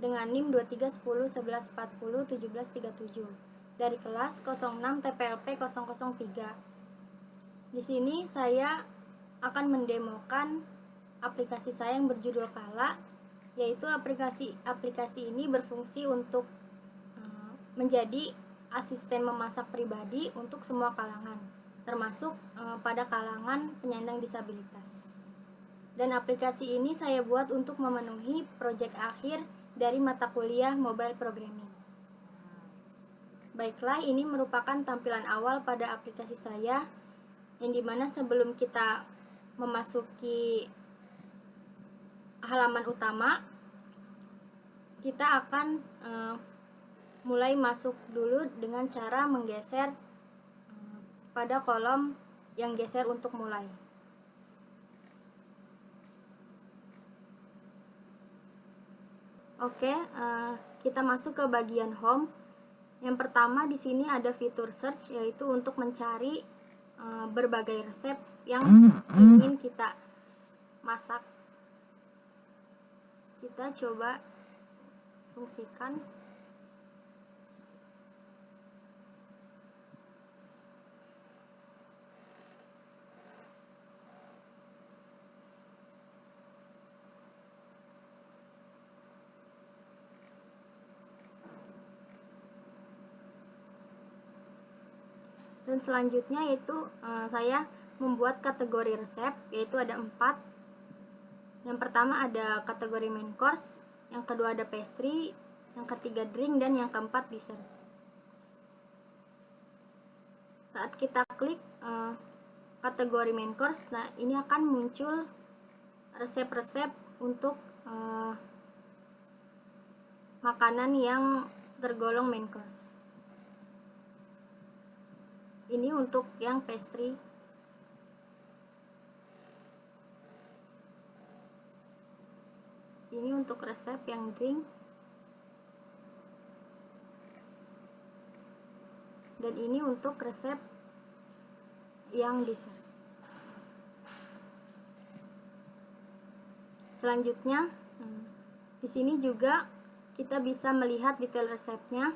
dengan NIM 231011401737 dari kelas 06 TPLP 003. Di sini saya akan mendemokan aplikasi saya yang berjudul Kala, yaitu aplikasi ini berfungsi untuk menjadi asisten memasak pribadi untuk semua kalangan, termasuk pada kalangan penyandang disabilitas. Dan aplikasi ini saya buat untuk memenuhi proyek akhir dari mata kuliah Mobile Programming. Baiklah, ini merupakan tampilan awal pada aplikasi saya, yang dimana sebelum kita memasuki halaman utama, kita akan mulai masuk dulu dengan cara menggeser pada kolom yang geser untuk mulai. Oke, kita masuk ke bagian home. Yang pertama di sini ada fitur search, yaitu untuk mencari berbagai resep yang ingin kita masak. Kita coba fungsikan. Dan selanjutnya yaitu saya membuat kategori resep, yaitu ada 4. Yang pertama ada kategori main course, yang kedua ada pastry, yang ketiga drink, dan yang keempat dessert. Saat kita klik kategori main course, nah ini akan muncul resep-resep untuk makanan yang tergolong main course. Ini untuk yang pastry. Ini untuk resep yang drink. Dan ini untuk resep yang dessert. Selanjutnya, di sini juga kita bisa melihat detail resepnya.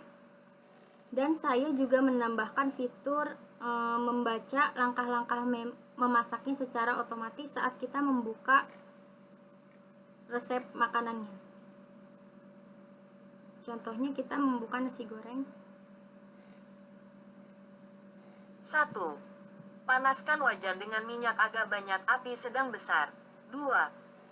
Dan saya juga menambahkan fitur membaca langkah-langkah memasaknya secara otomatis saat kita membuka resep makanannya. Contohnya kita membuka nasi goreng. 1. Panaskan wajan dengan minyak agak banyak, api sedang besar. 2.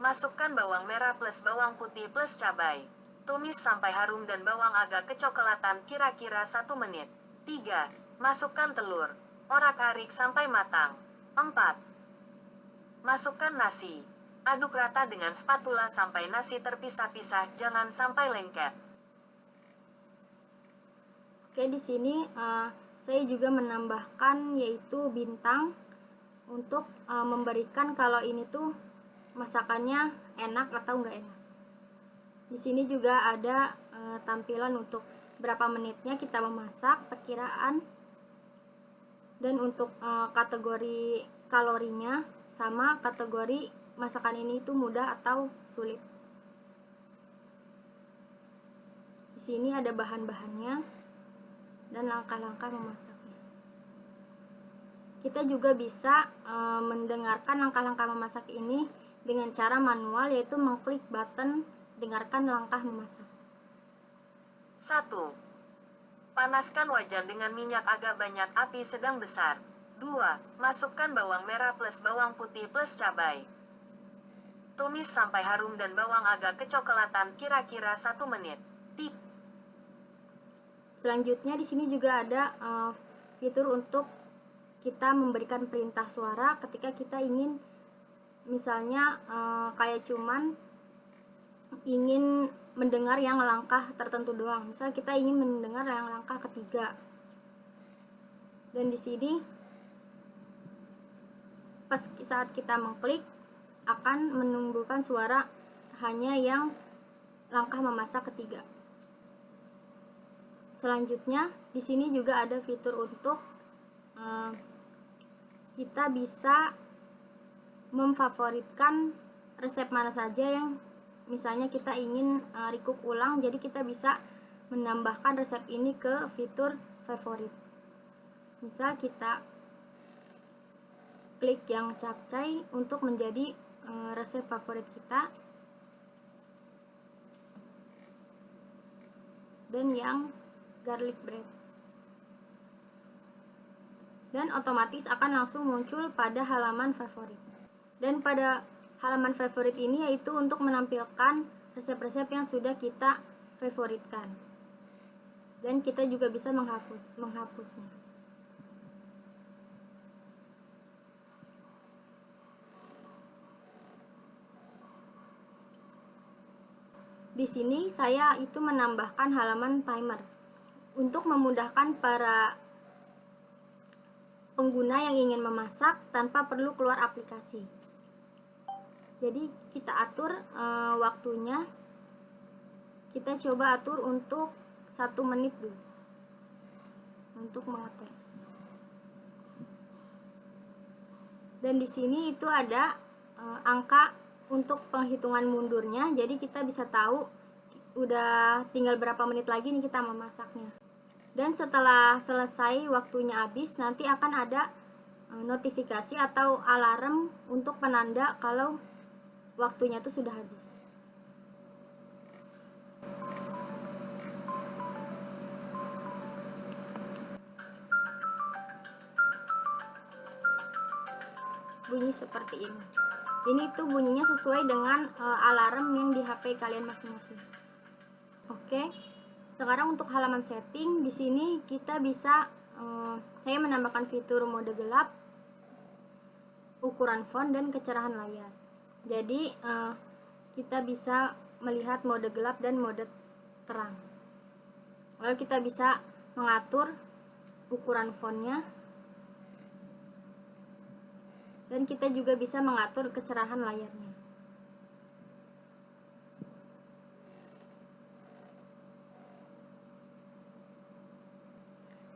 Masukkan bawang merah plus bawang putih plus cabai. Tumis sampai harum dan bawang agak kecoklatan, kira-kira 1 menit. 3. Masukkan telur. Orak-arik sampai matang. 4. Masukkan nasi. Aduk rata dengan spatula sampai nasi terpisah-pisah, jangan sampai lengket. Oke, di sini saya juga menambahkan yaitu bintang untuk memberikan kalau ini tuh masakannya enak atau enggak enak. Di sini juga ada tampilan untuk berapa menitnya kita memasak, perkiraan, dan untuk kategori kalorinya, sama kategori masakan ini itu mudah atau sulit. Di sini ada bahan-bahannya dan langkah-langkah memasaknya. Kita juga bisa mendengarkan langkah-langkah memasak ini dengan cara manual, yaitu mengklik button dengarkan langkah memasak. 1. Panaskan wajan dengan minyak agak banyak, api sedang besar. 2. Masukkan bawang merah plus bawang putih plus cabai. Tumis sampai harum dan bawang agak kecoklatan, kira-kira 1 menit. Selanjutnya di sini juga ada fitur untuk kita memberikan perintah suara ketika kita ingin, misalnya kayak cuman ingin mendengar yang langkah tertentu doang. Misal kita ingin mendengar yang langkah ketiga. Dan di sini pas saat kita mengklik akan menumbuhkan suara hanya yang langkah memasak ketiga. Selanjutnya di sini juga ada fitur untuk kita bisa memfavoritkan resep mana saja yang misalnya kita ingin recook ulang, jadi kita bisa menambahkan resep ini ke fitur favorit. Misal kita klik yang capcay untuk menjadi resep favorit kita, dan yang garlic bread, dan otomatis akan langsung muncul pada halaman favorit. Dan pada halaman favorit ini yaitu untuk menampilkan resep-resep yang sudah kita favoritkan, dan kita juga bisa menghapusnya. Di sini saya itu menambahkan halaman timer untuk memudahkan para pengguna yang ingin memasak tanpa perlu keluar aplikasi. Jadi kita atur waktunya, kita coba atur untuk 1 menit dulu untuk mengetes. Dan di sini itu ada angka untuk penghitungan mundurnya, jadi kita bisa tahu udah tinggal berapa menit lagi nih kita memasaknya. Dan setelah selesai waktunya habis, nanti akan ada notifikasi atau alarm untuk penanda kalau waktunya itu sudah habis. Bunyi seperti ini. Ini tuh bunyinya sesuai dengan alarm yang di HP kalian masing-masing. Oke. Sekarang untuk halaman setting, di sini kita bisa saya menambahkan fitur mode gelap, ukuran font, dan kecerahan layar. Jadi kita bisa melihat mode gelap dan mode terang. Lalu kita bisa mengatur ukuran fontnya, dan kita juga bisa mengatur kecerahan layarnya.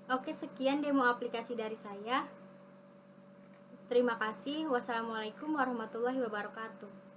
Oke, sekian demo aplikasi dari saya. Terima kasih. Wassalamualaikum warahmatullahi wabarakatuh.